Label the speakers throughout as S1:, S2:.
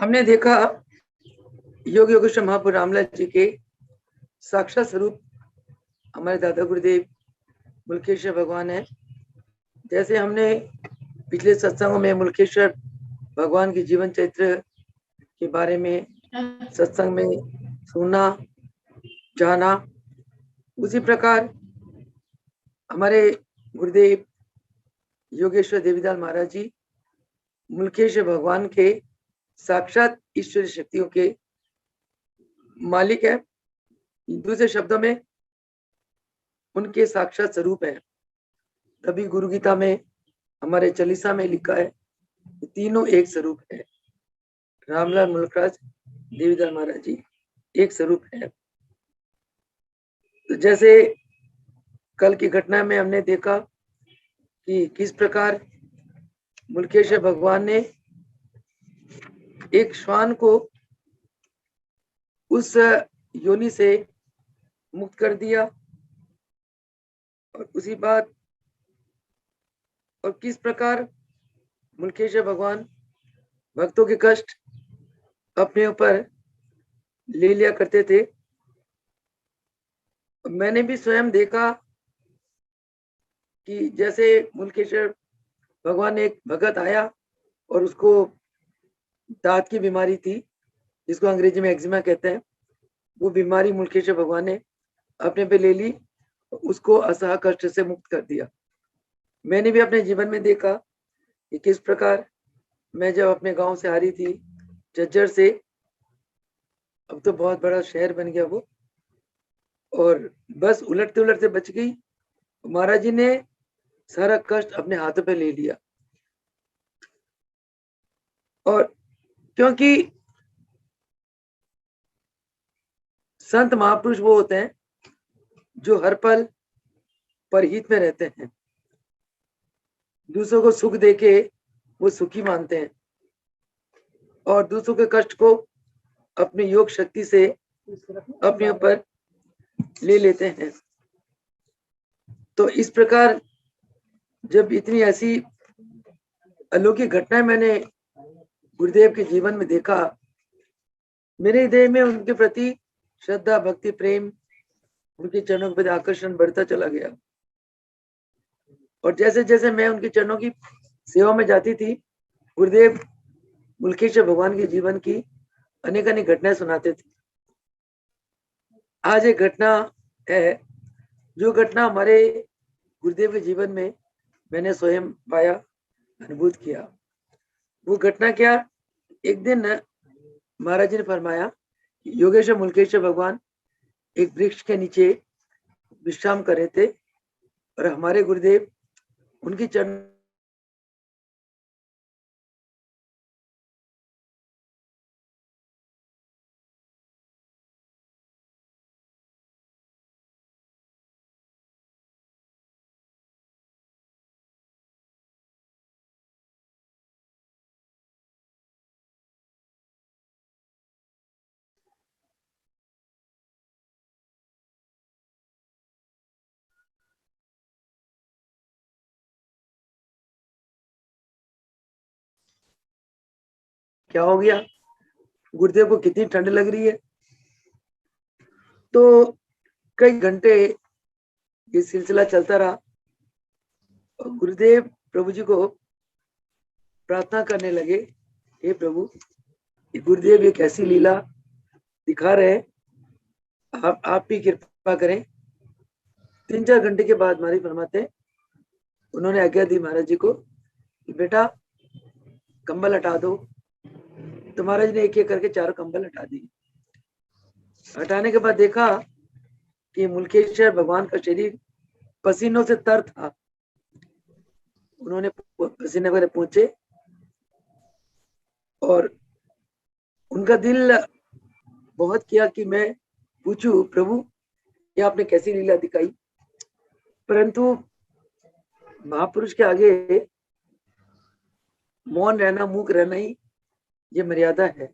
S1: हमने देखा योग योगेश्वर महापुर रामलाल जी के साक्षात स्वरूप हमारे दादा गुरुदेव मुल्केश्वर भगवान है। जैसे हमने पिछले सत्संगों में मुल्केश्वर भगवान के जीवन चरित्र के बारे में सत्संग में सुना जाना, उसी प्रकार हमारे गुरुदेव योगेश्वर देवीदास महाराज जी मुल्केश्वर भगवान के साक्षात ईश्वरीय शक्तियों के मालिक है। दूसरे शब्दों में उनके साक्षात स्वरूप है। तभी गुरु गीता में हमारे चालीसा में लिखा है तीनों एक स्वरूप है। रामलाल मुल्कराज देवीदास महाराज जी एक स्वरूप है। तो जैसे कल की घटना में हमने देखा कि किस प्रकार मुल्केश्वर भगवान ने एक श्वान को उस योनि से मुक्त कर दिया, और उसी बात और किस प्रकार मुल्केश्वर भगवान भक्तों के कष्ट अपने ऊपर ले लिया करते थे। मैंने भी स्वयं देखा कि जैसे मुल्केश्वर भगवान एक भगत आया और उसको दांत की बीमारी थी, जिसको अंग्रेजी में एक्जिमा कहते हैं, वो बीमारी मुल्केश्वर भगवान ने अपने पे ले ली, उसको असह कष्ट से मुक्त कर दिया। मैंने भी अपने जीवन में देखा कि किस प्रकार मैं जब अपने गांव से आ रही थी झज्जर से, अब तो बहुत बड़ा शहर बन गया वो, और बस उलटते उलटते बच गई। महाराज जी ने सारा कष्ट अपने हाथों पे ले लिया। और क्योंकि संत महापुरुष वो होते हैं जो हर पल परहित में रहते हैं, दूसरों को सुख देके वो सुखी मानते हैं और दूसरों के कष्ट को अपनी योग शक्ति से अपने ऊपर ले लेते हैं। तो इस प्रकार जब इतनी ऐसी अलौकिक घटनाएं मैंने गुरुदेव के जीवन में देखा, मेरे हृदय में उनके प्रति श्रद्धा भक्ति प्रेम, उनके चरणों के प्रति आकर्षण बढ़ता चला गया। और जैसे जैसे मैं उनके चरणों की सेवा में जाती थी, गुरुदेव मुल्केश्वर भगवान के जीवन की अनेक अनेक घटनाएं सुनाते थे। आज एक घटना है, जो घटना हमारे गुरुदेव के जीवन में मैंने स्वयं पाया, अनुभूत किया। वो घटना क्या, एक दिन महाराज जी ने फरमाया योगेश्वर मुल्केश्वर भगवान एक वृक्ष के नीचे विश्राम कर रहे थे और हमारे गुरुदेव उनकी चरण क्या हो गया, गुरुदेव को कितनी ठंड लग रही है। तो कई घंटे ये सिलसिला चलता रहा और गुरुदेव प्रभु जी को प्रार्थना करने लगे, हे प्रभु, गुरुदेव एक ऐसी लीला दिखा रहे हैं, आप भी कृपा करें। 3-4 घंटे के बाद महाराज फरमाते हैं, उन्होंने आज्ञा दी महाराज जी को कि बेटा कंबल हटा दो। तो महाराज ने एक एक करके 4 कंबल हटा दिए। हटाने के बाद देखा कि मुल्केश्वर भगवान का शरीर पसीनों से तर था। उन्होंने पसीने वगैरह पहुंचे और उनका दिल बहुत किया कि मैं पूछूं प्रभु ये आपने कैसी लीला दिखाई, परंतु महापुरुष के आगे मौन रहना, मूक रहना ही ये मर्यादा है,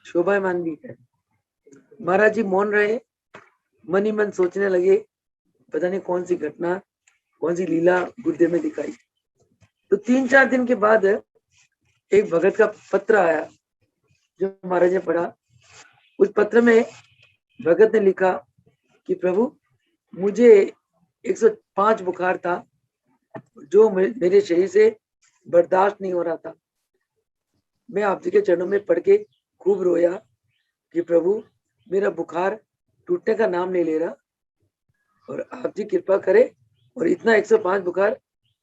S1: शोभायमान भी है। महाराज जी मौन रहे, मन ही मन सोचने लगे पता नहीं कौन सी घटना, कौन सी लीला गुरुदेव में दिखाई। तो 3-4 दिन के बाद एक भगत का पत्र आया जो महाराज ने पढ़ा, उस पत्र में भगत ने लिखा कि प्रभु, मुझे 105 बुखार था जो मेरे शरीर से बर्दाश्त नहीं हो रहा था। मैं आप जी के चरणों में पढ़ के खूब रोया कि प्रभु, मेरा बुखार टूटने का नाम नहीं ले रहा और आप जी कृपा करे, और इतना 105 बुखार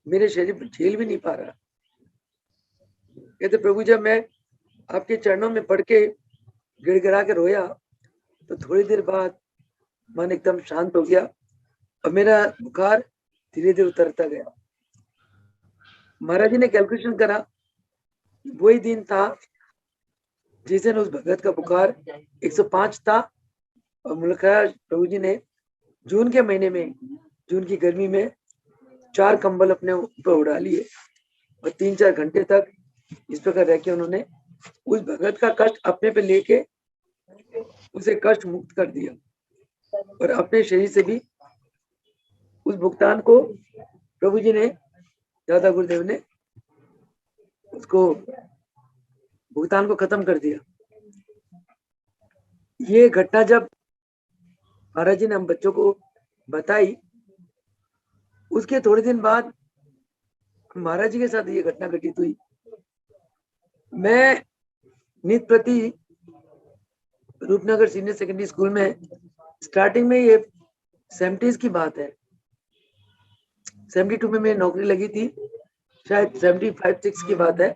S1: मेरे शरीर में झेल भी नहीं पा रहा। कहते प्रभु, जब मैं आपके चरणों में पढ़ के गिड़गिड़ा के रोया तो थोड़ी देर बाद मन एकदम शांत हो गया और मेरा बुखार धीरे धीरे उतरता गया। महाराज जी ने कैलकुलेशन करा, वही दिन था जिस दिन उस भगत का बुखार 105 था, और मुल्खराज प्रभु जी ने जून के महीने में, जून की गर्मी में 4 कंबल अपने ऊपर उड़ा लिए और 3-4 घंटे तक इस प्रकार रह के उन्होंने उस भगत का कष्ट अपने पे लेके उसे कष्ट मुक्त कर दिया और अपने शरीर से भी उस भुगतान को प्रभु जी ने, दादा गुरुदेव ने उसको भुगतान को खत्म कर दिया। ये घटना जब महाराज जी ने हम बच्चों को बताई, उसके थोड़े दिन बाद महाराज जी के साथ ये घटना घटित हुई। मैं नित प्रति रूपनगर सीनियर सेकेंडरी स्कूल में स्टार्टिंग में, ये 70s की बात है, 72 में मेरी नौकरी लगी थी, शायद 75-6 की बात है।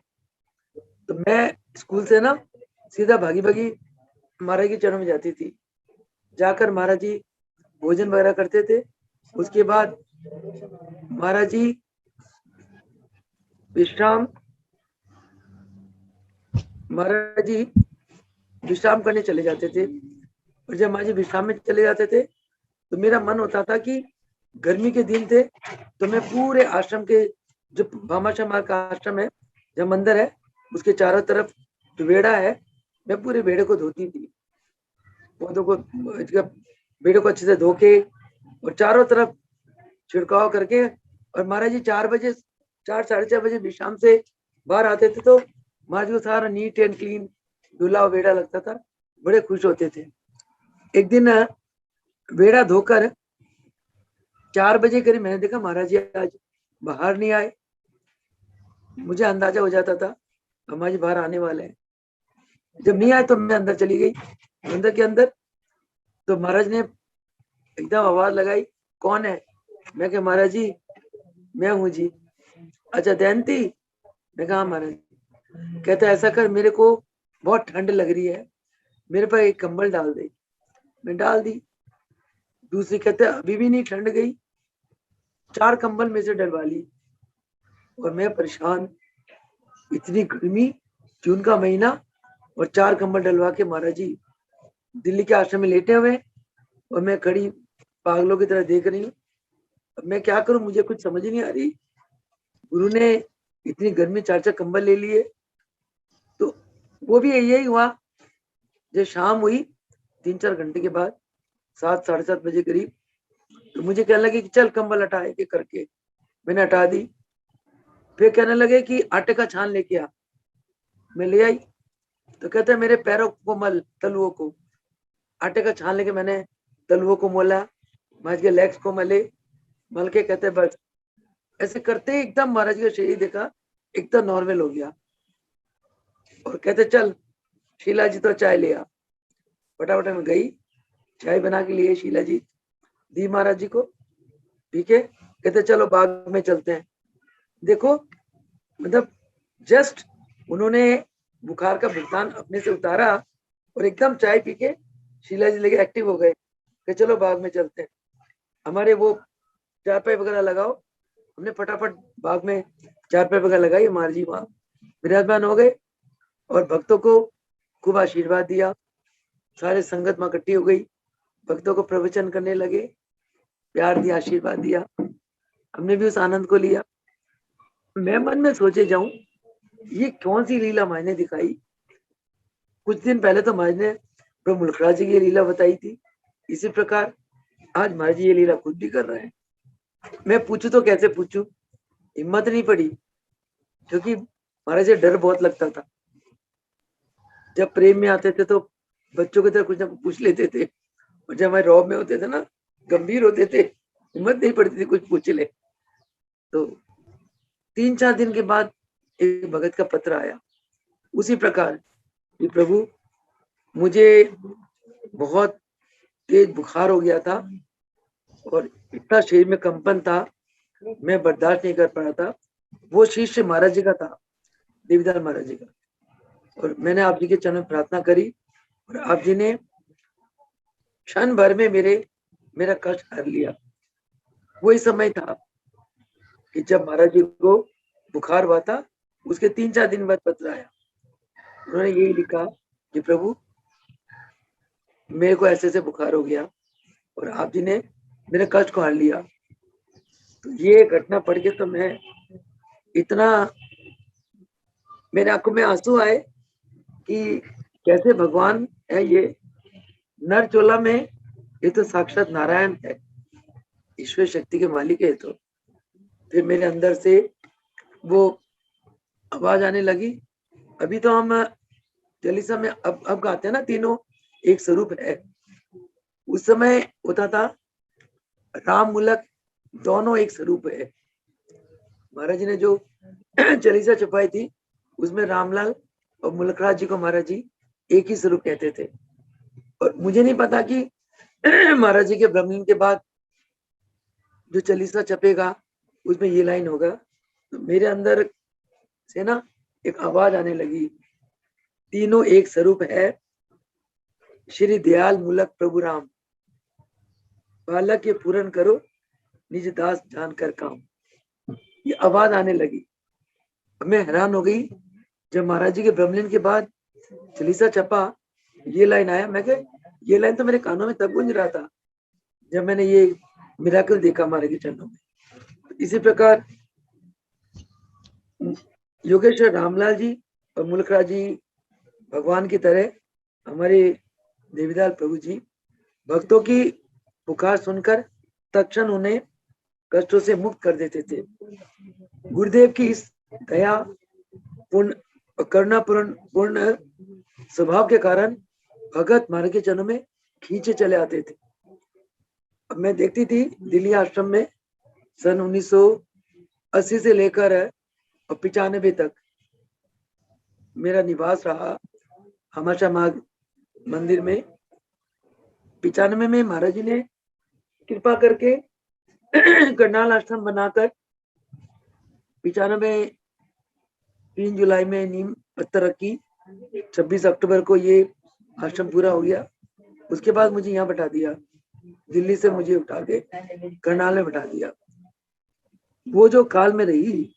S1: तो मैं स्कूल से ना सीधा भागी भागी महाराज के चरणों में जाती थी। जाकर महाराज जी भोजन वगैरह करते थे। उसके बाद महाराज जी विश्राम करने चले जाते थे, और जब महाराज जी विश्राम में चले जाते थे तो मेरा मन होता था कि गर्मी के दिन थे तो मैं पूरे आश्रम के, जो भामाशाह मार्ग का आश्रम है, जब मंदिर है, उसके चारों तरफ जो बेड़ा है, मैं पूरे बेड़े को धोती थी, पौधों को, बेड़े को अच्छे से धो के और चारों तरफ छिड़काव करके। और महाराज जी 4-4:30 बजे विश्राम से बाहर आते थे तो महाराज को सारा नीट एंड क्लीन धुला हुआ बेड़ा लगता था, बड़े खुश होते थे। एक दिन बेड़ा धोकर 4 बजे करीब मैंने देखा महाराज जी आज बाहर नहीं आए। मुझे अंदाजा हो जाता था महाराज जी बाहर आने वाले हैं। जब नहीं आए तो मैं अंदर चली गई। अंदर के अंदर तो महाराज ने एकदम आवाज लगाई, कौन है? मैं कहा महाराज जी मैं हूँ जी। अच्छा दयंती? मैं कहा महाराज। कहता ऐसा कर, मेरे को बहुत ठंड लग रही है, मेरे पर एक कंबल डाल दे। मैं डाल दी। दूसरी कहते अभी भी नहीं ठंड गई, 4 कंबल में से डलवा ली। और मैं परेशान, इतनी गर्मी, जून का महीना, और 4 कंबल डलवा के महाराज जी दिल्ली के आश्रम में लेटे हुए, और मैं खड़ी पागलों की तरह देख रही हूँ। मैं क्या करूं, मुझे कुछ समझ नहीं आ रही। गुरु ने इतनी गर्मी 4 कंबल ले लिए। तो वो भी यही हुआ। जब शाम हुई 3-4 घंटे के बाद, 7-7:30 बजे करीब, तो मुझे कहने लगे कि चल कंबल हटा के करके। मैंने हटा दी। फिर कहने लगे कि आटे का छान लेके आ। मैं ले आई। तो कहते हैं मेरे पैरों को मल, तलुओं को। आटे का छान लेके मैंने तलुओं को मोला, महाराज के लेग्स को मले, मल के कहते बस। ऐसे करते ही एकदम महाराज का शरीर देखा एकदम नॉर्मल हो गया। और कहते चल शीला जी तो चाय ले आ। फटाफट में गई, चाय बना के लिए शीला जी दी महाराज जी को। ठीक है, कहते चलो बाग में चलते हैं। देखो मतलब जस्ट उन्होंने बुखार का भुगतान अपने से उतारा और एकदम चाय पी के शीला जी लेके एक्टिव हो गए कि चलो बाग में चलते हैं, हमारे वो चारपाई वगैरह लगाओ। हमने फटाफट बाग में चारपाई वगैरह लगाई। महाराज जी वहां विराजमान हो गए और भक्तों को खूब आशीर्वाद दिया। सारे संगत में इकट्ठी हो गई, भक्तों को प्रवचन करने लगे, प्यार दिया, आशीर्वाद दिया। हमने भी उस आनंद को लिया। मैं मन में सोचे जाऊं ये कौन सी लीला मायने दिखाई। कुछ दिन पहले तो महाराज ने प्रभु मुल्खराज जी की लीला बताई थी, इसी प्रकार आज महाराज जी ये लीला खुद भी कर रहे हैं। मैं पूछू तो कैसे पूछूं, हिम्मत नहीं पड़ी, क्योंकि महाराज जी डर बहुत लगता था। जब प्रेम में आते थे तो बच्चों की तरह कुछ ना कुछ पूछ लेते थे, और जब हमारे रौब में होते थे ना, गंभीर होते थे, हिम्मत नहीं पड़ती थी कुछ पूछ ले। तो 3-4 दिन के बाद एक भगत का पत्र आया, उसी प्रकार कि प्रभु, मुझे बहुत तेज बुखार हो गया था और इतना शरीर में कंपन था, मैं बर्दाश्त नहीं कर पा रहा था। वो शिष्य महाराज जी का था, देवीदास महाराज जी का, और मैंने आप जी के चरण में प्रार्थना करी और आप जी ने क्षण भर में मेरा कष्ट हर लिया। वही समय था कि जब महाराज जी को बुखार हुआ था, उसके 3-4 दिन बाद पत्र आया। उन्होंने यही लिखा कि प्रभु, मेरे को ऐसे ऐसे बुखार हो गया और आप जी ने मेरे कष्ट को हर लिया। तो ये घटना पढ़ के तो मैं इतना, मेरे आंखों में आंसू आए कि कैसे भगवान है ये। नर चोला में ये तो साक्षात नारायण है, ईश्वर शक्ति के मालिक है। तो फिर मेरे अंदर से वो आवाज आने लगी। अभी तो हम चालीसा में अब गाते हैं ना, तीनों एक स्वरूप है। उस समय होता था राम मूलक दोनों एक स्वरूप है। महाराज जी ने जो चालीसा छपाई थी, उसमें रामलाल और मुलकराज जी को महाराज जी एक ही स्वरूप कहते थे। और मुझे नहीं पता कि महाराज जी के ब्रह्मलीन के बाद जो चालीसा छपेगा उसमें ये लाइन होगा। तो मेरे अंदर से ना एक आवाज आने लगी, तीनों एक स्वरूप है, श्री दयाल मूलक प्रभु राम, बालक के पूर्ण करो निज दास जानकर काम। ये आवाज आने लगी। मैं हैरान हो गई जब महाराज जी के ब्रह्मलीन के बाद चालीसा छपा, ये लाइन आया। मैं कह, ये लाइन तो मेरे कानों में तब गूंज रहा था जब मैंने ये मिराकल देखा महाराज के चरणों में। इसी प्रकार योगेश्वर रामलाल जी और मुलकराज जी भगवान की तरह हमारे देवीदास प्रभु जी भक्तों की पुकार सुनकर तत्क्षण उन्हें कष्टों से मुक्त कर देते थे। गुरुदेव की इस दया पूर्ण करुणा पूर्ण स्वभाव के कारण भगत महाराज के चरणों में खींचे चले आते थे। अब मैं देखती थी दिल्ली आश्रम में सन 1980 से लेकर और 95 तक मेरा निवास रहा हमाशा माघ मंदिर में। 95 में महाराज जी ने कृपा करके करनाल आश्रम बनाकर 95 3 जुलाई में नींव पत्थर रखी। 26 अक्टूबर को ये आश्रम पूरा हो गया। उसके बाद मुझे यहाँ बैठा दिया, दिल्ली से मुझे उठा के करनाल में बैठा दिया। वो जो काल में रही,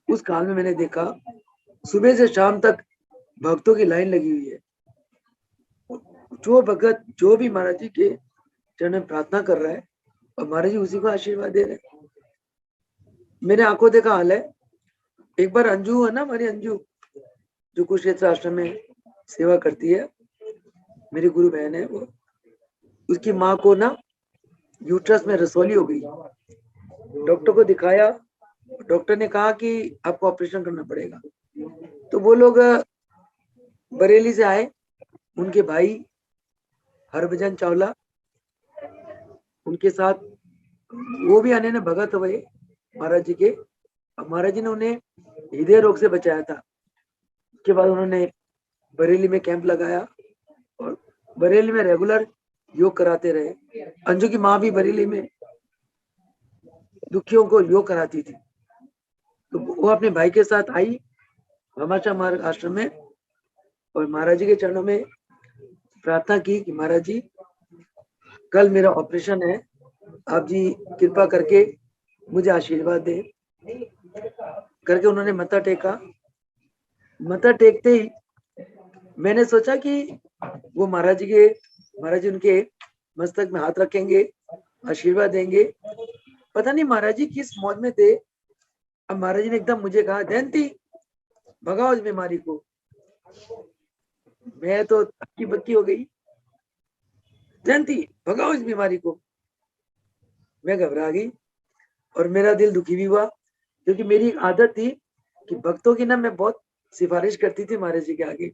S1: उस काल में मैंने देखा सुबह से शाम तक भक्तों की लाइन लगी हुई है। जो भगत जो भी महाराज जी के चरण में प्रार्थना कर रहा है और महाराज जी उसी को आशीर्वाद दे रहे हैं। मेरे आंखों देखा हाल है। एक बार अंजू है ना, हमारी अंजू जो कुरुक्षेत्र आश्रम में सेवा करती है, मेरी गुरु बहन है वो, उसकी माँ को ना यूट्रस में रसौली हो गई। डॉक्टर को दिखाया, डॉक्टर ने कहा कि आपको ऑपरेशन करना पड़ेगा। तो वो लोग बरेली से आए, उनके भाई हरभजन चावला उनके साथ, वो भी आने ने भगत हुए महाराज जी के। महाराज जी ने उन्हें हृदय रोग से बचाया था। उसके बाद उन्होंने बरेली में कैंप लगाया और बरेली में रेगुलर योग कराते रहे। अंजू की माँ भी बरेली में दुखियों को योग कराती थी। तो वो अपने भाई के साथ आई हमाशा मार्ग आश्रम में और महाराज जी के चरणों में प्रार्थना की कि महाराज जी कल मेरा ऑपरेशन है, आप जी कृपा करके मुझे आशीर्वाद दे करके। उन्होंने मत्था टेका। मत्था टेकते ही मैंने सोचा कि वो महाराज जी उनके मस्तक में हाथ रखेंगे, आशीर्वाद देंगे। पता नहीं महाराज जी किस मौज में थे। अब महाराज जी ने एकदम मुझे कहा, जयंती भगाओ इस बीमारी को। मैं तो हक्की बक्की हो गई, जयंती भगाओ इस बीमारी को। मैं घबरा गई और मेरा दिल दुखी भी हुआ, क्योंकि मेरी एक आदत थी कि भक्तों की ना मैं बहुत सिफारिश करती थी महाराज जी के आगे।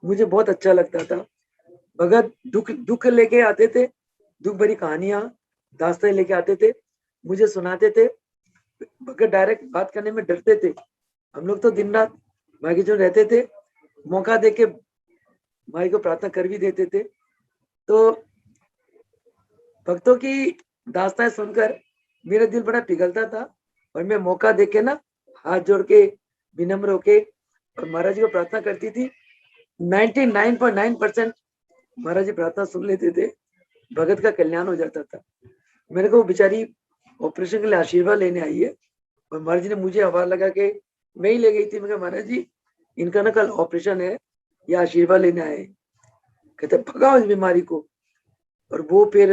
S1: मुझे बहुत अच्छा लगता था। भगत दुख दुख लेके आते थे, दुख भरी कहानियां दास्तान लेके आते थे, मुझे सुनाते थे। भगत डायरेक्ट बात करने में डरते थे। हम लोग तो दिन रात माँ के जो रहते थे, मौका देके माई को प्रार्थना कर भी देते थे। तो भक्तों की दास्तान सुनकर मेरा दिल बड़ा पिघलता था, और मैं मौका देके ना हाथ जोड़ के विनम्र होके और महाराज जी को प्रार्थना करती थी। 99.9% महाराज जी प्रार्थना सुन लेते थे, भगत का कल्याण हो जाता था। मेरे को बेचारी ऑपरेशन के लिए आशीर्वाद लेने आई है, और महाराज जी ने मुझे आवाज लगा के मैं ही ले गई थी। मैं कहा महाराज जी इनका ना कल ऑपरेशन है, या आशीर्वाद लेने आए। कहते भगाओ इस बीमारी को। और वो फिर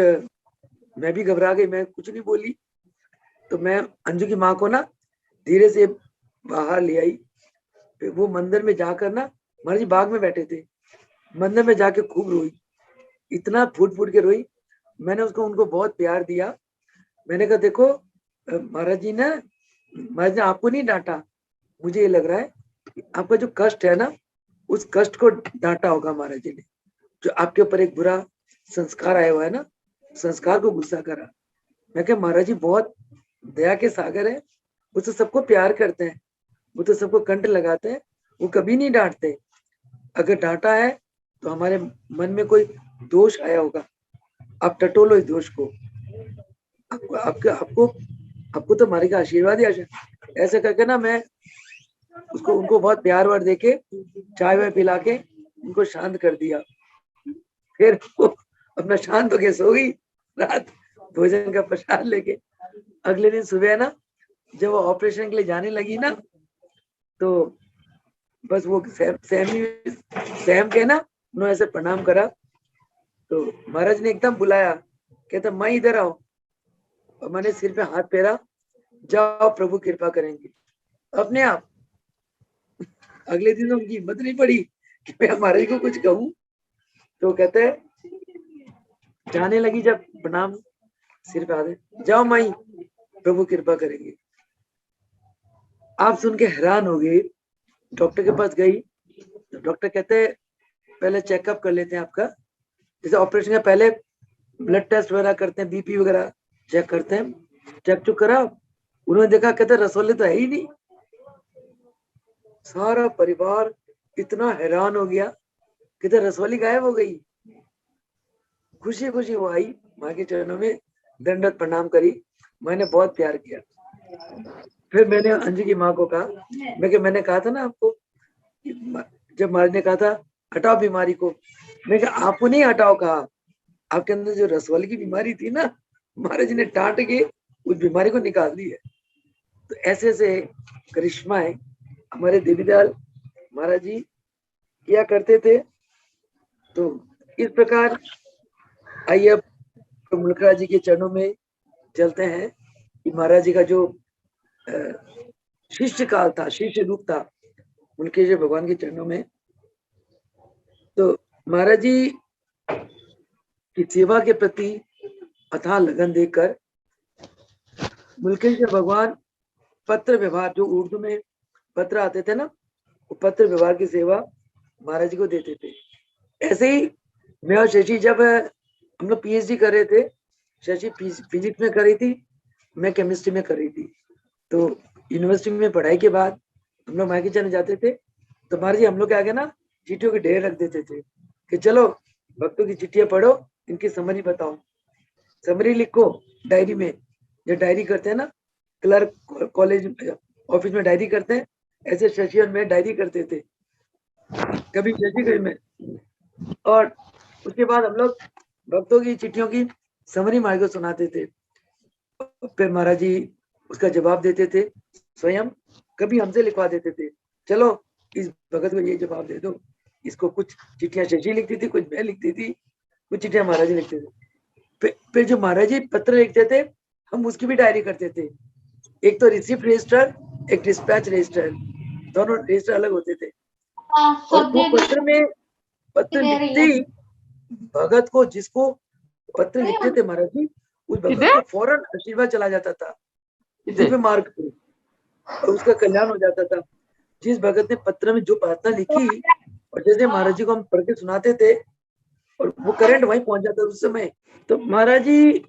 S1: मैं भी घबरा गई, मैं कुछ नहीं बोली। तो मैं अंजू की माँ को ना धीरे से बाहर ले आई। फिर वो मंदिर में जाकर ना, महाराज जी बाग में बैठे थे, मंदिर में जाके खूब रोई, इतना फूट फूट के रोई। मैंने उनको बहुत प्यार दिया। मैंने कहा देखो महाराज जी ने आपको नहीं डांटा, मुझे ये लग रहा है आपका जो कष्ट है ना, उस कष्ट को डांटा होगा महाराज जी ने। जो आपके ऊपर एक बुरा संस्कार आया हुआ है ना, संस्कार को गुस्सा करा। मैं क्या महाराज जी बहुत दया के सागर है, वो तो सबको प्यार करते हैं, वो तो सबको कंठ लगाते हैं, वो कभी नहीं डांटते। अगर डांटा है तो हमारे मन में कोई दोष आया होगा, आप टटोलो इस दोष को। आपको आपको आपको, आपको तो हमारे का आशीर्वाद ही ऐसे करके ना मैं उनको बहुत प्यार वार देके चाय वाय पिला के उनको शांत कर दिया। फिर वो अपना शांत होके सो गई रात भोजन का प्रसाद लेके। अगले दिन सुबह ना जब वो ऑपरेशन के लिए जाने लगी ना, तो बस वो सैम के ना उन्होंने ऐसे प्रणाम करा। तो महाराज ने एकदम बुलाया, कहता मैं इधर आओ, और मैंने सिर पे हाथ फेरा, जाओ प्रभु कृपा करेंगे। अपने आप अगले दिन उनकी हिम्मत नहीं पड़ी कि मैं महाराज को कुछ कहूं। तो कहते हैं जाने लगी जब प्रणाम सिर पे हाथ, जाओ माई प्रभु कृपा करेंगे। आप सुन के हैरान हो गए। डॉक्टर के पास गई तो डॉक्टर कहते हैं पहले चेकअप कर लेते हैं आपका, जैसे ऑपरेशन के पहले ब्लड टेस्ट वगैरह करते हैं, बीपी वगैरह चेक करते हैं। चेक चुक करा, उन्होंने देखा कहते रसोले तो है ही नहीं। सारा परिवार इतना हैरान हो गया, कहते रसवाली गायब हो गई। खुशी खुशी वो आई, माँ के चरणों में दंडवत प्रणाम करी, मैंने बहुत प्यार किया। फिर मैंने अंजू की माँ को कहा, मैंने कहा था ना आपको, जब महाराज ने कहा था हटाओ बीमारी को, मैं कहा आपको नहीं हटाओ कहा, आपके अंदर जो रसवाली की बीमारी थी ना, महाराज ने डांट के उस बीमारी को निकाल दी है। तो ऐसे ऐसे करिश्मा है हमारे देवीदयाल महाराज जी किया करते थे। तो इस प्रकार आइए अब मुल्कराज जी के चरणों में चलते हैं कि महाराज जी का जो शिष्य काल था, शिष्य रूप था उनके जो भगवान के चरणों में। तो महाराज जी की सेवा के प्रति अथाह लगन देकर मुल्केश भगवान पत्र व्यवहार, जो उर्दू में पत्र आते थे ना, वो पत्र व्यवहार की सेवा महाराज जी को देते थे। ऐसे ही मैं और शशि जब हम लोग पीएचडी कर रहे थे, शशि फिजिक्स में कर रही थी, मैं केमिस्ट्री में कर रही थी। तो यूनिवर्सिटी में पढ़ाई के बाद हम लोग मायके चले जाते थे, तो महाराज जी हम लोग के आगे ना चिट्ठियों के ढेर रख देते थे कि चलो भक्तों की चिट्ठियां पढ़ो, इनकी समरी बताओ, समरी लिखो डायरी में। जो डायरी करते हैं ना क्लर्क कॉलेज ऑफिस में डायरी करते हैं, ऐसे शशि और मैं डायरी करते थे, कभी शशि कभी मैं। और उसके बाद हम लोग भक्तों की चिट्ठियों की समरी महाराज को सुनाते थे। फिर महाराज जी उसका जवाब देते थे स्वयं, कभी हमसे लिखवा देते थे, चलो इस भगत को ये जवाब दे दो। इसको कुछ चिट्ठियां शशि लिखती थी, कुछ मैं लिखती थी, कुछ चिट्ठियां महाराज जी लिखते थे। फिर जो महाराज जी पत्र लिखते थे, हम उसकी भी डायरी करते थे। एक तो रिसिप्ट रजिस्टर, एक डिस्पैच रजिस्टर, दोनों रजिस्टर अलग होते थे। और वो पत्र में पत्र लिखते ही भगत को, जिसको पत्र लिखते थे महाराज जी, उस भगत को फौरन आशीर्वाद चला जाता था दिव्य मार्ग पे, और उसका कल्याण हो जाता था। जिस भगत ने पत्र में जो प्रार्थना लिखी, और जैसे महाराज जी को हम पढ़ के सुनाते थे और वो करंट वहीं पहुंच जाता उस समय। तो महाराज जी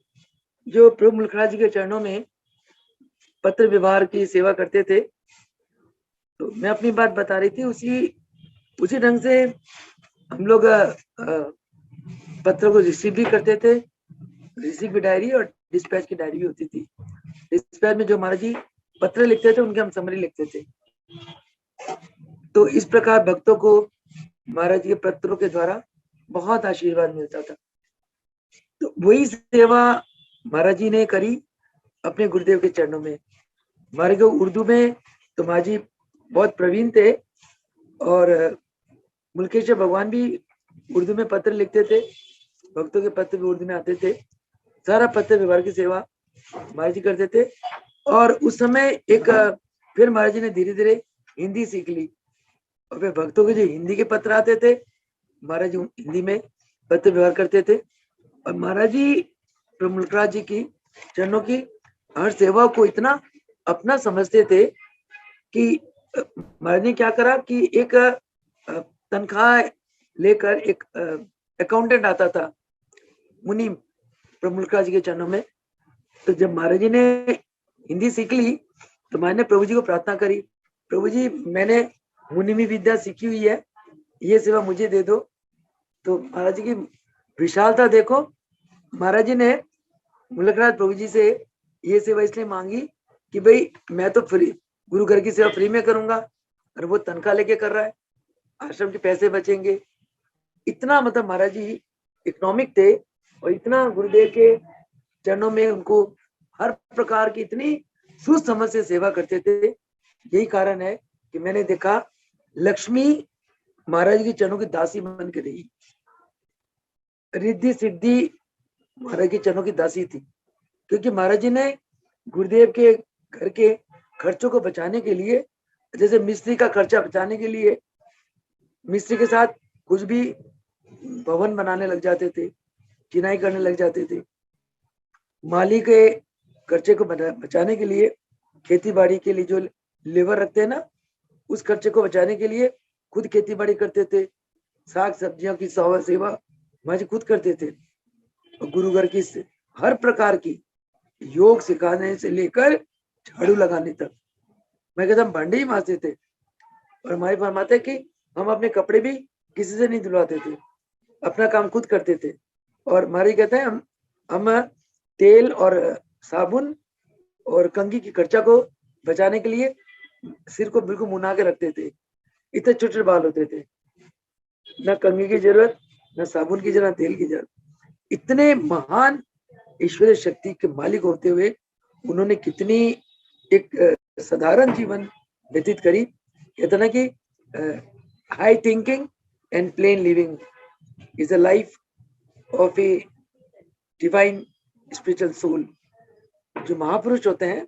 S1: जो प्रभु मुलखराज जी के चरणों में पत्र व्यवहार की सेवा करते थे, तो मैं अपनी बात बता रही थी, उसी ढंग से हम लोग पत्र को रिसीव भी करते थे। रिसीव की डायरी और डिस्पैच की डायरी भी होती थी। डिस्पैच में जो महाराज जी पत्र लिखते थे उनके हम समरी लिखते थे। तो इस प्रकार भक्तों को महाराज जी के पत्रों के द्वारा बहुत आशीर्वाद मिलता था। तो वही सेवा महाराज जी ने करी अपने गुरुदेव के चरणों में। हमारे को उर्दू में तो महाराज जी बहुत प्रवीण थे और मुल्केश्वर भगवान भी उर्दू में पत्र लिखते थे, भक्तों के पत्र भी उर्दू में आते थे। सारा पत्र व्यवहार की सेवा महाराज जी करते थे। और उस समय फिर महाराज जी ने धीरे धीरे हिंदी सीख ली और फिर भक्तों के जो हिंदी के पत्र आते थे महाराज जी हिंदी में पत्र व्यवहार करते थे। और महाराज जी प्रभु मुलखराज जी की चरणों की हर सेवा को इतना अपना समझते थे कि महाराज ने क्या करा कि एक तनख्वाह लेकर एक अकाउंटेंट आता था मुनीम प्रभु मुलखराज जी के चरणों में। तो जब महाराज जी ने हिंदी सीख ली तो मैंने प्रभु जी को प्रार्थना करी, प्रभु जी मैंने मुनिमी विद्या सीखी हुई है, ये सेवा मुझे दे दो। तो महाराज जी की विशालता देखो, महाराज जी ने मुलखराज प्रभु जी से ये सेवा इसलिए मांगी कि भाई मैं तो फ्री गुरु घर की सेवा फ्री में करूंगा और वो तनख्वाह लेके कर रहा है, आश्रम के पैसे बचेंगे। इतना मतलब महाराज जी इकोनॉमिक थे और इतना गुरुदेव के चरणों में उनको हर प्रकार की इतनी सोच समझ से सेवा करते थे। यही कारण है कि मैंने देखा लक्ष्मी महाराज जी के चरणों की दासी बन के रही, रिद्धि सिद्धि महाराज के चरणों की दासी थी। क्योंकि महाराज जी ने गुरुदेव के घर के खर्चों को बचाने के लिए, जैसे मिस्त्री का खर्चा बचाने के लिए मिस्त्री के साथ कुछ भी भवन बनाने लग जाते थे, चिनाई करने लग जाते थे। माली के खर्चे को बचाने के लिए, खेती बाड़ी के लिए जो लेबर रखते हैं ना, उस खर्चे को बचाने के लिए खुद खेती बाड़ी करते थे। साग सब्जियों की सेवा महाराज खुद करते थे। और गुरु घर की हर प्रकार की योग सिखाने से लेकर झाड़ू लगाने तक मैं कहता हम भांडे ही मांजते थे। और हमारे फरमाते कि हम अपने कपड़े भी किसी से नहीं धुलवाते थे, अपना काम खुद करते थे। और हमारे कहते हैं हम तेल और साबुन और कंघी की खर्चा को बचाने के लिए सिर को बिल्कुल मुना के रखते थे। इतने छोटे छोटे बाल होते थे, ना कंघी की जरूरत, ना साबुन की जरूरत, तेल की जरूरत। इतने महान ईश्वरीय शक्ति के मालिक होते हुए उन्होंने कितनी एक साधारण जीवन व्यतीत करी। कहते ना कि high thinking and plain living is a life of a divine spiritual soul. जो महापुरुष होते हैं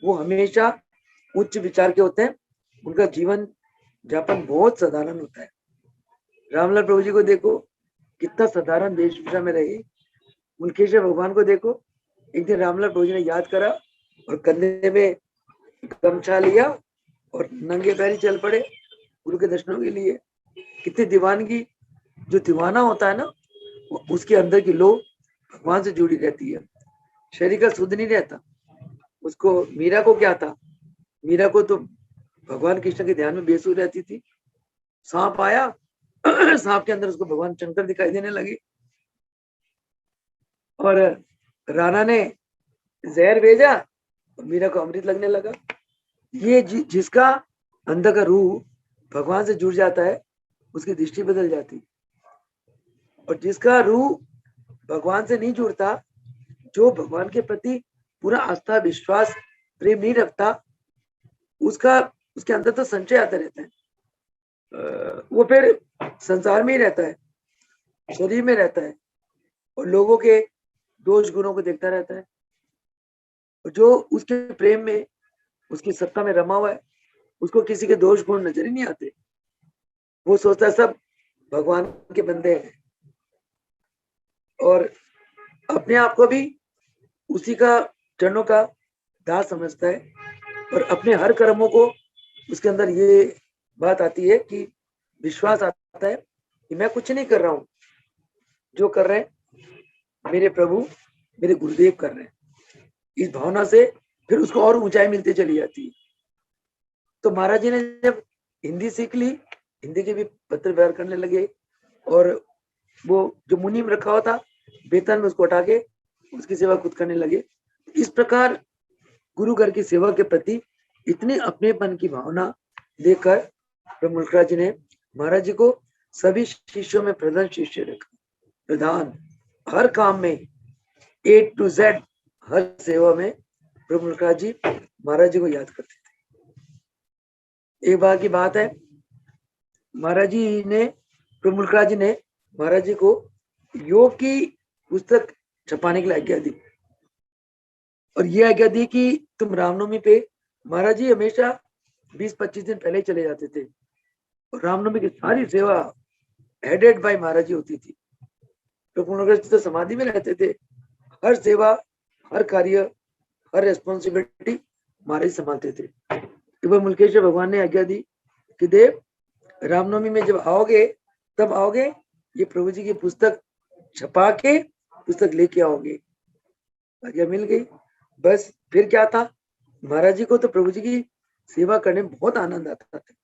S1: वो हमेशा उच्च विचार के होते हैं, उनका जीवन जापन बहुत साधारण होता है। रामलाल प्रभु जी को देखो कितना साधारण वेशभूषा में रहे। मुलकेश्वर भगवान को देखो, एक दिन रामलाल प्रभु जी ने याद करा और कंधे में गमछा लिया और नंगे पैरी चल पड़े गुरु के दर्शनों के लिए। कितनी दीवानगी, जो दीवाना होता है ना उसके अंदर की लो भगवान से जुड़ी रहती है, शरीर का शुद्ध नहीं रहता। उसको मीरा को क्या था, मीरा को तो भगवान कृष्ण के ध्यान में बेसुध रहती थी। सांप आया सांप के अंदर उसको भगवान शंकर दिखाई देने लगे और राणा ने जहर भेजा और मीरा को अमृत लगने लगा। ये जिसका अंदर का रूह भगवान से जुड़ जाता है उसकी दृष्टि बदल जाती। और जिसका रूह भगवान से नहीं जुड़ता, जो भगवान के प्रति पूरा आस्था विश्वास प्रेम नहीं रखता, उसके अंदर तो संशय आता रहता है। वो फिर संसार में ही रहता है, शरीर में रहता है और लोगों के दोष गुणों को देखता रहता है। और जो उसके प्रेम में उसकी सत्ता में रमा हुआ है उसको किसी के दोष गुण नजर ही नहीं आते। वो सोचता है सब भगवान के बंदे हैं और अपने आप को भी उसी का चरणों का दास समझता है। और अपने हर कर्मों को उसके अंदर ये बात आती है कि विश्वास आता आता है कि मैं कुछ नहीं कर रहा हूँ, जो कर रहे हैं मेरे प्रभु मेरे गुरुदेव कर रहे हैं। इस भावना से फिर उसको और ऊंचाई मिलती चली जाती है। तो महाराज जी ने जब हिंदी सीख ली, हिंदी के भी पत्र व्यवहार करने लगे, और वो जो मुनीम रखा हुआ था वेतन में उसको हटा के उसकी सेवा खुद करने लगे। इस प्रकार गुरु घर की सेवा के प्रति इतने अपनेपन की भावना देकर मुल्कराज जी ने महाराज जी को सभी शिष्यों में प्रधान शिष्य रखा। प्रधान हर काम में A to Z, हर सेवा में प्रभु मुल्कराज जी महाराज जी को याद करते थे। एक बार की बात है, महाराज जी ने प्रभु मुल्कराज जी ने महाराज जी को योग की पुस्तक छपाने के लिए आज्ञा दी, और ये आज्ञा दी कि तुम रामनवमी पे, महाराज जी हमेशा 20-25 दिन पहले चले जाते थे, और रामनवमी की सारी सेवा हेडेड बाय महाराज जी होती थी। प्रभु मुल्कराज जी तो समाधि में रहते थे, हर सेवा, हर कार्य, हर रेस्पॉन्सिबिलिटी महाराज संभालते थे। एक बार मुल्केश्वर भगवान ने आज्ञा दी कि देव रामनवमी में जब आओगे तब आओगे, ये प्रभु जी की पुस्तक छपा के पुस्तक लेके आओगे। आज्ञा मिल गई। बस फिर क्या था, महाराज जी को तो प्रभु जी की सेवा करने में बहुत आनंद आता था,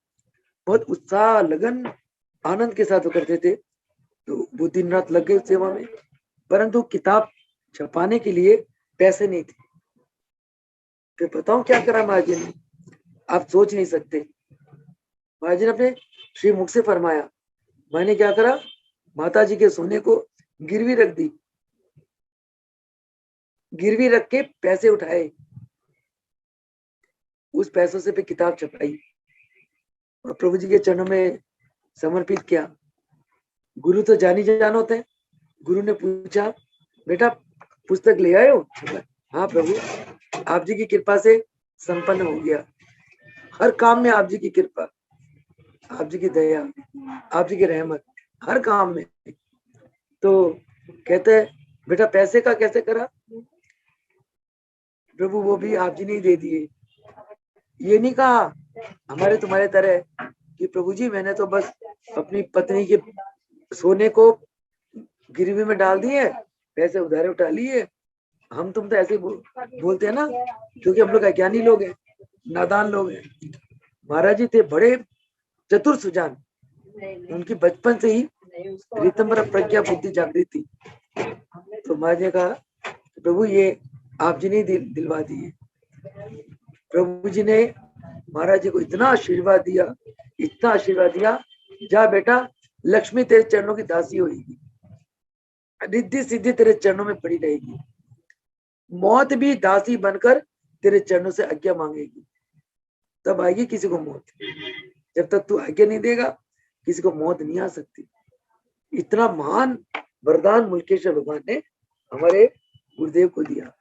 S1: बहुत उत्साह लगन आनंद के साथ वो करते थे। तो वो दिन रात लग गए सेवा में, परंतु किताब छपाने के लिए पैसे नहीं थे। फिर बताऊं क्या करा महाराज जी ने, आप सोच नहीं सकते। महाराज जी ने अपने श्री मुख से फरमाया, मैंने क्या करा, माता जी के सोने को गिरवी रख दी, गिरवी रख के पैसे उठाए, उस पैसों से फिर किताब छपाई और प्रभु जी के चरणों में समर्पित किया। गुरु तो जानी जान होते हैं। गुरु ने पूछा, बेटा पुस्तक ले आए हो? हाँ प्रभु, आप जी की कृपा से संपन्न हो गया। हर काम में आप जी की कृपा, आप जी की दया, आप जी की रहमत, हर काम में। तो कहते हैं, बेटा पैसे का कैसे करा? प्रभु वो भी आप जी ने दे दिए। ये नहीं कहा हमारे तुम्हारे तरह कि प्रभु जी मैंने तो बस अपनी पत्नी के सोने को गिरवी में डाल दिए, पैसे उधारे उठा लिए। हम तुम तो ऐसे बोलते हैं ना, क्योंकि हम लोग अज्ञानी लोग हैं, नादान लोग हैं। महाराज जी थे बड़े चतुर सुजान, उनकी बचपन से ही रीतंबर प्रज्ञा बुद्धि जागृत थी। तो महाराज ने कहा, प्रभु ये आप जी ने दिलवा दिए। प्रभु जी ने महाराज जी को इतना आशीर्वाद दिया, इतना आशीर्वाद दिया, जा बेटा लक्ष्मी तेरे चरणों की दासी होगी, रिद्धि सिद्धि तेरे चरणों में पड़ी रहेगी, मौत भी दासी बनकर तेरे चरणों से आज्ञा मांगेगी, तब आएगी किसी को मौत। जब तक तू आज्ञा नहीं देगा किसी को मौत नहीं आ सकती। इतना महान वरदान मुल्केश्वर भगवान ने हमारे गुरुदेव को दिया।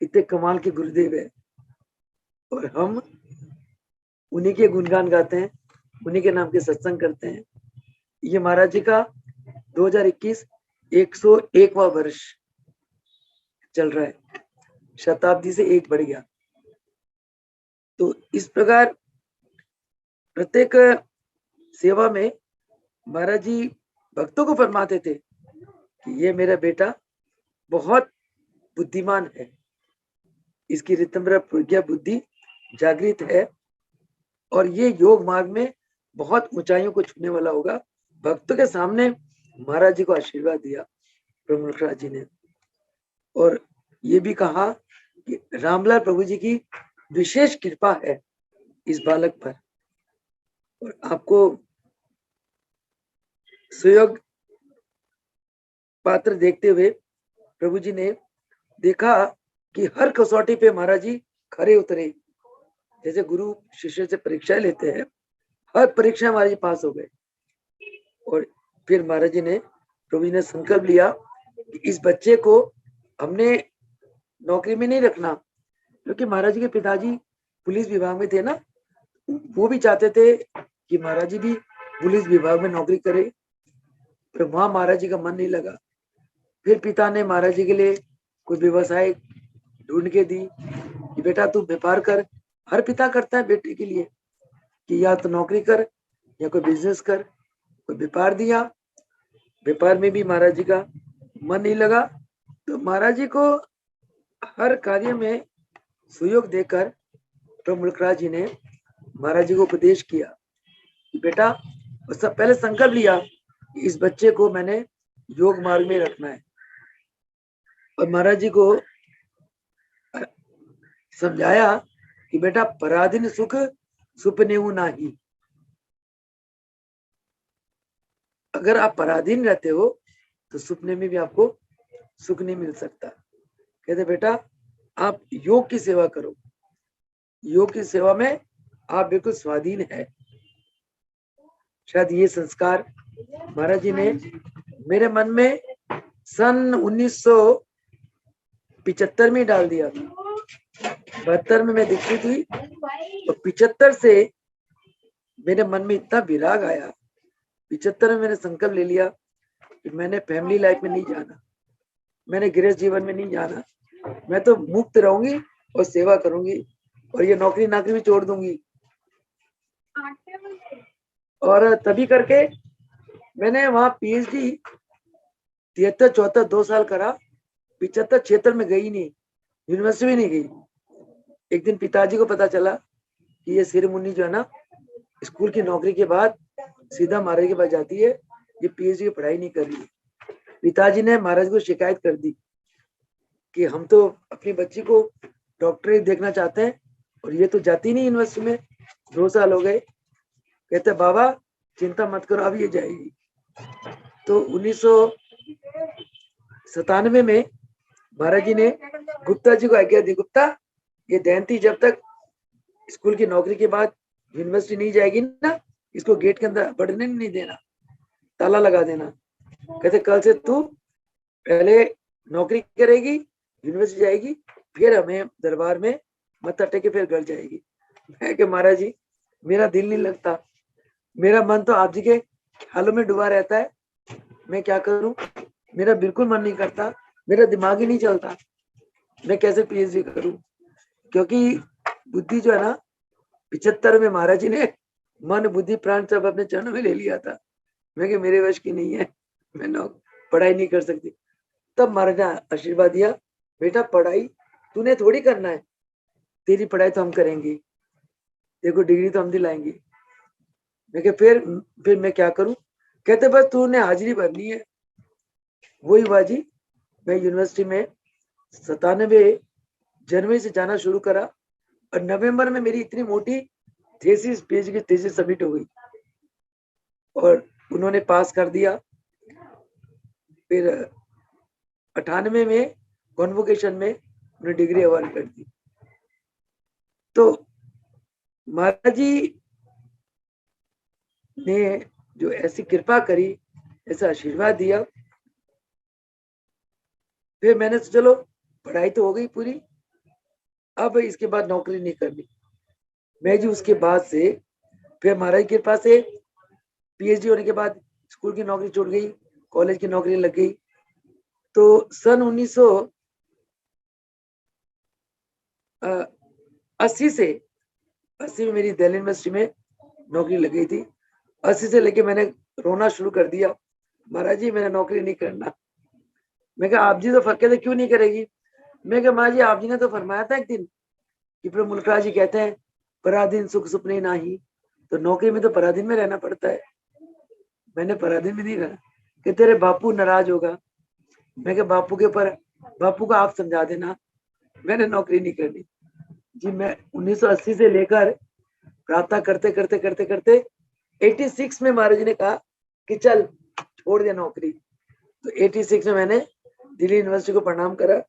S1: इतने कमाल के गुरुदेव है, और हम उन्हीं के गुणगान गाते हैं, उन्हीं के नाम के सत्संग करते हैं। ये महाराज जी का 2021 101वां वर्ष चल रहा है, शताब्दी से एक बढ़ गया। तो इस प्रकार प्रत्येक सेवा में महाराज जी भक्तों को फरमाते थे कि ये मेरा बेटा बहुत बुद्धिमान है, इसकी ऋतंबर प्रज्ञा बुद्धि जागृत है, और ये योग मार्ग में बहुत ऊंचाइयों को छूने वाला होगा। भक्तों के सामने महाराज जी को आशीर्वाद दिया प्रभु मुल्कराज जी ने, और ये भी कहा कि रामलाल प्रभु जी की विशेष कृपा है इस बालक पर, और आपको सुयोग पात्र देखते हुए प्रभु जी ने देखा कि हर कसौटी पे महाराज जी खरे उतरे। जैसे गुरु शिष्य से परीक्षा लेते हैं, हर परीक्षा महाराज जी पास हो गए। और फिर महाराज जी ने, प्रभु जी ने संकल्प लिया कि इस बच्चे को हमने नौकरी में नहीं रखना, क्योंकि महाराज जी के पिताजी पुलिस विभाग में थे ना, वो भी चाहते थे कि महाराज जी भी पुलिस विभाग में नौकरी करे, पर वहां महाराज जी का मन नहीं लगा। फिर पिता ने महाराज जी के लिए कोई व्यवसाय ढूंढ के दी कि बेटा तू व्यापार कर। हर पिता करता है बेटे के लिए कि या तो नौकरी कर या कोई बिजनेस कर, कोई व्यापार दिया, व्यापार में भी महाराज जी का मन नहीं लगा, तो महाराज जी को हर कार्य में सहयोग देकर प्रभु मुल्कराज जी ने महाराज जी को उपदेश किया कि बेटा, सब पहले संकल्प लिया कि इस बच्चे को मैंने योग मार्ग में रखना है, और महाराज जी को समझाया कि बेटा, पराधीन सुख सुपने नाही, अगर आप पराधीन रहते हो तो सपने में भी आपको सुख नहीं मिल सकता। कहते बेटा, आप योग की सेवा करो, योग की सेवा में आप बिल्कुल स्वाधीन है। शायद ये संस्कार महाराज जी ने मेरे मन में सन 1975 में डाल दिया था। 72 में मैं दीक्षित हुई, और 75 से मेरे मन में इतना विराग आया, 75 में मैंने संकल्प ले लिया कि मैंने फैमिली लाइफ में नहीं जाना, मैंने गृहस्थ जीवन में नहीं जाना, मैं तो मुक्त रहूंगी और सेवा करूंगी, और ये नौकरी नाकरी भी छोड़ दूंगी। और तभी करके मैंने वहां पीएचडी 73-74 2 साल करा, 75 क्षेत्र में गई नहीं, यूनिवर्सिटी में नहीं गई। एक दिन पिताजी को पता चला कि ये सिर मुन्नी जो है ना, स्कूल की नौकरी के बाद सीधा महाराज के पास जाती है, ये पीएचडी की पढ़ाई नहीं कर रही है। पिताजी ने महाराज को शिकायत कर दी कि हम तो अपनी बच्ची को डॉक्टरेट देखना चाहते हैं, और ये तो जाती नहीं यूनिवर्सिटी में, 2 साल हो गए। कहते बाबा चिंता मत करो, अब ये जाएगी। तो 1997 में महाराज जी ने गुप्ता जी को आज्ञा दी, गुप्ता, ये दयंती जब तक स्कूल की नौकरी के बाद यूनिवर्सिटी नहीं जाएगी ना, इसको गेट के अंदर बढ़ने नहीं देना, ताला लगा देना। कहते कल से तू पहले नौकरी करेगी, यूनिवर्सिटी जाएगी, फिर हमें दरबार में मत्था टेके फिर घर जाएगी। मैं कि महाराज जी, मेरा दिल नहीं लगता, मेरा मन तो आप जी के ख्यालों में डूबा रहता है, मैं क्या करूं, मेरा बिल्कुल मन नहीं करता, मेरा दिमाग ही नहीं चलता, मैं कैसे पीएचडी करूं। क्योंकि बुद्धि जो है ना, 75 में महाराज जी ने मन बुद्धि प्राण सब अपने चरणों में ले लिया था। मैं कि मेरे वश की नहीं है, मैं पढ़ाई नहीं कर सकती। तब महाराज ने आशीर्वाद दिया, बेटा पढ़ाई तूने थोड़ी करना है, तेरी पढ़ाई तो हम करेंगे, देखो डिग्री तो हम दिलाएंगे। मैं कि फिर मैं क्या करूं। कहते बस तूने हाजिरी भरनी है। वही हुआ जी, मैं यूनिवर्सिटी में 97 जनवरी से जाना शुरू करा, और नवंबर में मेरी इतनी मोटी थीसिस, पीएचडी की थीसिस सबमिट हो गई, और उन्होंने पास कर दिया। फिर 98 में कॉन्वोकेशन में उन्हें डिग्री अवार्ड कर दी। तो महाराज जी ने जो ऐसी कृपा करी, ऐसा आशीर्वाद दिया, फिर मैंने तो चलो पढ़ाई तो हो गई पूरी, अब इसके बाद नौकरी नहीं करनी। मैं जी उसके बाद से फिर महाराज के पास से पीएचडी होने के बाद स्कूल की नौकरी छूट गई, कॉलेज की नौकरी लग गई। तो सन 1980 से 80 में मेरी दिल्ली यूनिवर्सिटी में नौकरी लग गई थी। 80 से लेके मैंने रोना शुरू कर दिया, महाराज जी मैंने नौकरी नहीं करना। मैं कहा आप जी तो कहते क्यों नहीं करेगी। मैं कहा महाराज जी आप जी ने तो फरमाया था एक दिन कि प्रभु मुल्कराज जी कहते हैं पराधीन सुख सुपने नाही, तो नौकरी में तो पराधीन में रहना पड़ता है। मैंने पराधीन में नहीं रहा कि तेरे बापू नाराज होगा। मैं कहा बापू के ऊपर, बापू को आप समझा देना, मैंने नौकरी नहीं करनी जी। मैं 1980 से लेकर प्रार्थना करते करते करते करते 86 में महाराज जी ने कहा कि चल छोड़ दे नौकरी। तो 86 में मैंने दिल्ली यूनिवर्सिटी को प्रणाम करा,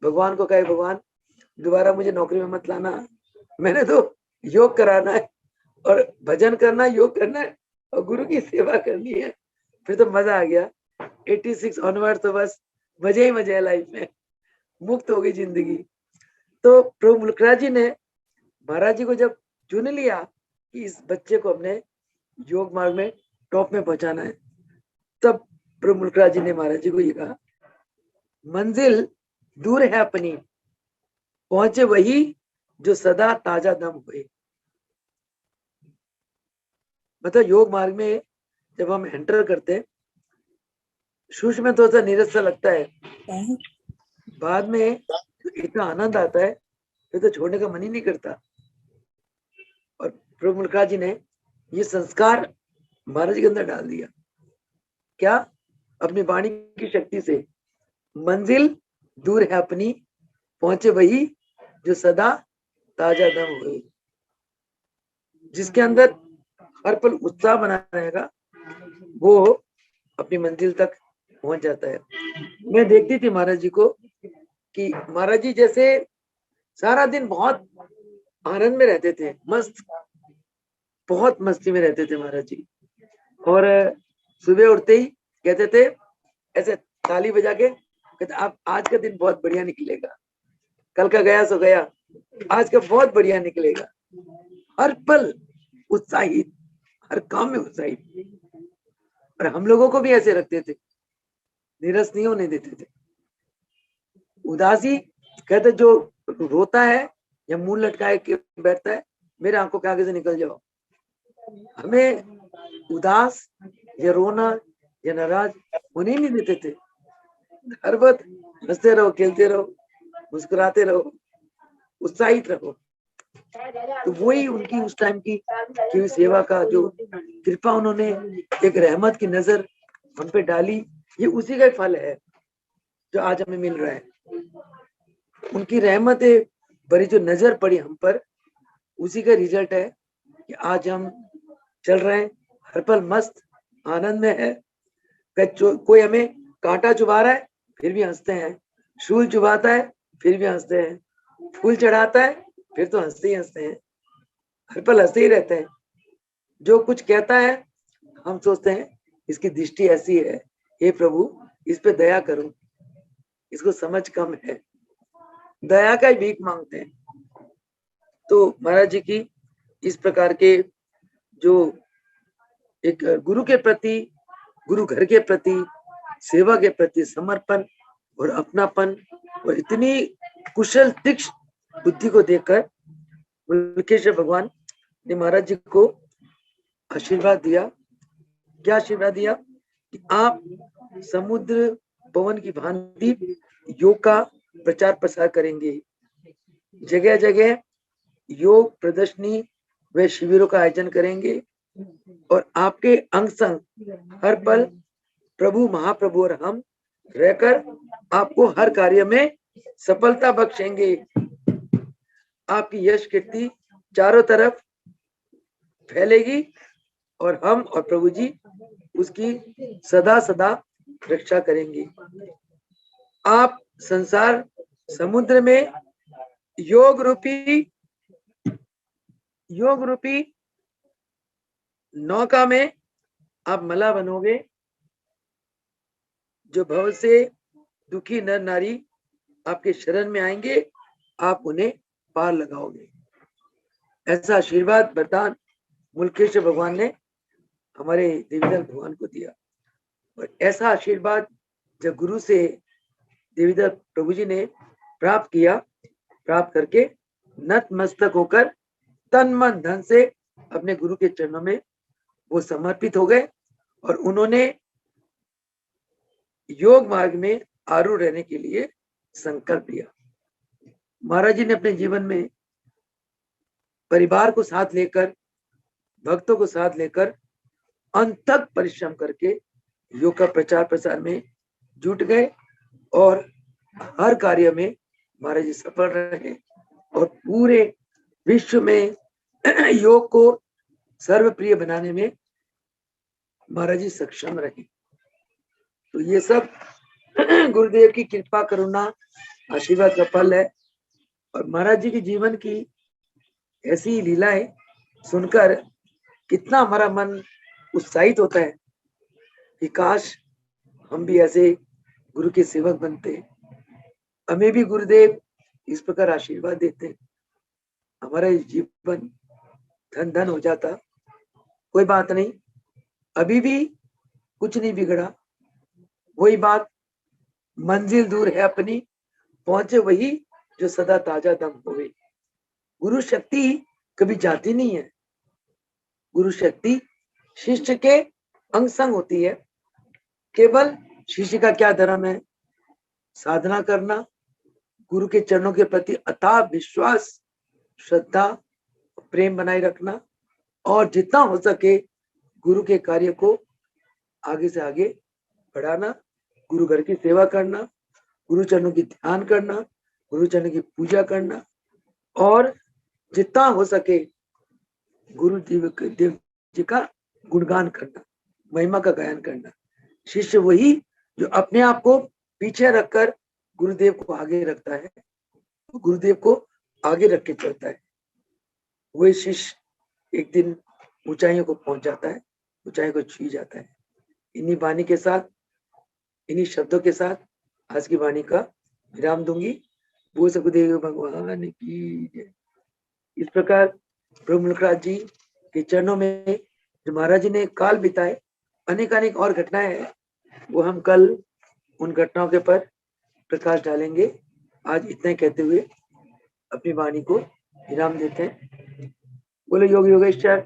S1: भगवान को कहा भगवान दोबारा मुझे नौकरी में मत लाना, मैंने तो योग कराना है और भजन करना, योग करना है और गुरु की सेवा करनी है। फिर तो मजा आ गया। 86 ऑनवर्ड तो बस मजे ही मजे है लाइफ में, मुक्त हो गई जिंदगी। तो प्रभु मुल्कराज जी ने महाराज जी को जब चुन लिया कि इस बच्चे को अपने योग मार्ग में टॉप में पहुंचाना है, तब प्रभु मुल्कराज जी ने महाराज जी को ये कहा, मंजिल दूर है अपनी, पहुंचे वही जो सदा ताजा दम हुए। मतलब योग मार्ग में जब हम एंटर करते हैं शुरू में थोड़ा सा नीरस सा लगता है, बाद में इतना आनंद आता है फिर तो छोड़ने का मन ही नहीं करता। और प्रभु मुल्कराज जी ने ये संस्कार महाराज जी के अंदर डाल दिया। क्या? अपनी वाणी की शक्ति से। मंजिल दूर है अपनी, पहुंचे वही जो सदा ताजा दम हुए। जिसके अंदर हर पल उत्साह बना रहेगा वो अपनी मंजिल तक पहुंच जाता है। मैं देखती थी महाराज जी को कि महाराज जी जैसे सारा दिन बहुत आनंद में रहते थे, मस्त, बहुत मस्ती में रहते थे महाराज जी। और सुबह उठते ही कहते थे, ऐसे ताली बजा के कहते, आप आज का दिन बहुत बढ़िया निकलेगा, कल का गया सो गया, आज का बहुत बढ़िया निकलेगा। हर पल उत्साहित, हर काम में उत्साहित। और हम लोगों को भी ऐसे रखते थे, निरस नहीं होने देते थे। उदासी कहते जो रोता है या मुंह लटकाए के बैठता है, मेरे आंखों के आगे से निकल जाओ। हमें उदास या रोना या नाराज होने ही नहीं देते थे। हर वक्त हंसते रहो, खेलते रहो, मुस्कुराते रहो, उत्साहित रहो। तो वही उनकी उस टाइम की सेवा का जो कृपा उन्होंने एक रहमत की नजर हम पे डाली, ये उसी का फल है जो आज हमें मिल रहा है। उनकी रहमत बड़ी जो नजर पड़ी हम पर, उसी का रिजल्ट है कि आज हम चल रहे हैं, हर पल मस्त आनंद में है। कोई हमें कांटा चुभा रहा है फिर भी हंसते हैं, शूल चुभाता है फिर भी हंसते हैं, फूल चढ़ाता है फिर तो हंसते ही हंसते हैं, हर पल हंसते ही रहते हैं। जो कुछ कहता है हम सोचते हैं इसकी दृष्टि ऐसी है, हे प्रभु इस पे दया करो, इसको समझ कम है, दया का ही भीख मांगते हैं। तो महाराज जी की इस प्रकार के जो एक गुरु के प्रति, गुरु घर के प्रति, सेवा के प्रति समर्पण और अपनापन और इतनी कुशल तीक्ष्ण बुद्धि को देखकर मुल्केश्वर भगवान ने महाराज जी को आशीर्वाद दिया। क्या आशीर्वाद दिया? कि आप समुद्र पवन की भांति योग का प्रचार प्रसार करेंगे, जगह जगह योग प्रदर्शनी व शिविरों का आयोजन करेंगे और आपके अंग संग हर पल प्रभु महाप्रभु और हम रहकर आपको हर कार्य में सफलता बख्शेंगे। आपकी यश कीर्ति चारों तरफ फैलेगी और हम और प्रभु जी उसकी सदा सदा रक्षा करेंगे। आप संसार समुद्र में योग रूपी नौका में आप मला बनोगे। जो भव से दुखी नर नारी आपके शरण में आएंगे, आप उन्हें पार लगाओगे। ऐसा आशीर्वाद वरदान मुल्केश्वर भगवान ने हमारे देवीधर भगवान को दिया। और ऐसा आशीर्वाद जब गुरु से देवीधर प्रभु जी ने प्राप्त किया, प्राप्त करके नतमस्तक होकर तन मन धन से अपने गुरु के चरणों में वो समर्पित हो गए और उन्होंने योग मार्ग में आरूढ़ रहने के लिए संकल्प लिया। महाराज जी ने अपने जीवन में परिवार को साथ लेकर, भक्तों को साथ लेकर अंत तक परिश्रम करके योग का प्रचार प्रसार में जुट गए और हर कार्य में महाराज जी सफल रहे और पूरे विश्व में योग को सर्वप्रिय बनाने में महाराज जी सक्षम रहे। तो ये सब गुरुदेव की कृपा करुणा आशीर्वाद का फल है। और महाराज जी के जीवन की ऐसी लीलाएं सुनकर कितना हमारा मन उत्साहित होता है कि काश हम भी ऐसे गुरु के सेवक बनते, हमें भी गुरुदेव इस प्रकार आशीर्वाद देते, हमारा जीवन धन धन हो जाता। कोई बात नहीं, अभी भी कुछ नहीं बिगड़ा। वही बात, मंजिल दूर है अपनी, पहुंचे वही जो सदा ताजा दम होवे। गुरु शक्ति कभी जाती नहीं है। गुरु शक्ति शिष्य के अंग संग होती है। केवल शिष्य का क्या धर्म है? साधना करना, गुरु के चरणों के प्रति अथाह विश्वास, श्रद्धा, प्रेम बनाए रखना और जितना हो सके गुरु के कार्य को आगे से आगे बढ़ाना, गुरु घर की सेवा करना, गुरु चरणों की ध्यान करना, गुरु चरणों की पूजा करना और जितना हो सके गुरु देव जी का गुणगान करना, महिमा का गायन करना। शिष्य वही जो अपने आप को पीछे रखकर गुरुदेव को आगे रखता है, गुरुदेव को आगे रख के चलता है, वही शिष्य एक दिन ऊंचाइयों को पहुंच जाता है, ऊंचाई को छू जाता है। इन्हीं वाणी के साथ, इन्हीं शब्दों के साथ आज की वाणी का विराम दूंगी। वो सुखदेव भगवान की जय। इस प्रकार प्रभु मुल्कराज जी के चरणों में जो महाराज जी ने काल बिताए, अनेक और घटनाएं हैं, वो हम कल उन घटनाओं के पर प्रकाश डालेंगे। आज इतना कहते हुए अपनी वाणी को विराम देते हैं। बोले योग योगेश्वर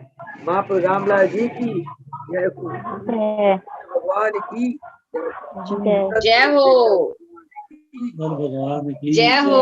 S1: महाप्रभु रामलाल जी की जय हो, भगवान की
S2: जय हो,
S3: भगवान की
S2: जय हो।